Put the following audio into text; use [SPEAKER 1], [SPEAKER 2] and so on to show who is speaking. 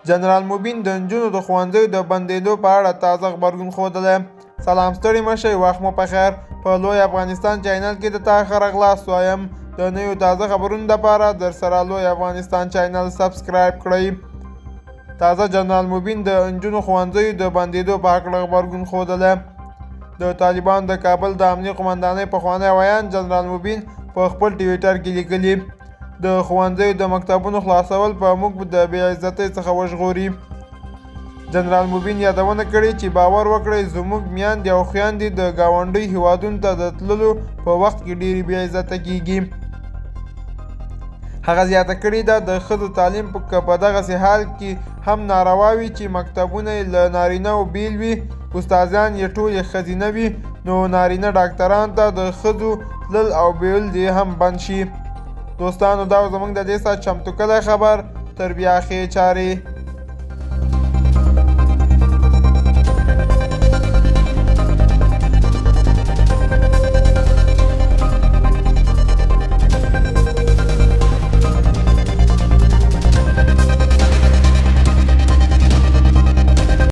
[SPEAKER 1] جنرال مبین د نجونو د ښوونځیو د بندېدو په اړه تازه غبرګون ښودلی. سلام ستړي مه شئ، وخت مو پخیر. په لوی افغانستان چینل کې د تا ښه راغلاست وایم. د نویو تازه خبرونو دپاره درسره لوی افغانستان چینل سبسکرایب کړئ. تازه جنرال مبین د نجونو ښوونځیو د بندېدو په هکله غبرګون ښودلی. د طالبانو د کابل د امنیې قمندانۍ پخوانی ویان جنرال مبین په خپل ټویټر کې لیکلي د ښوونځیو د مکتبونو خلاصول په موږ د بې عزتۍ څخه وژغوري. جنرال مبین یادونه کړې چې باور وکړئ زموږ میندې او خویندې د ګاونډۍ هیوادونو ته د تللو په وخت کې ډېرې بې عزته کیږي. هغه زیاته کړې ده د ښځو تعلیم په دغسې حال کې هم ناروا وي چې مکتبونه یې له نارینهو بیل وي، استادان یې ټولې ښځینه وي، نو نارینه ډاکټرانو ته د ښځو تلل او بیول دې هم بند شي. دوستانو دا زموږ د دې ساعت چمتو کلی خبر. تر بیا ښې چارې.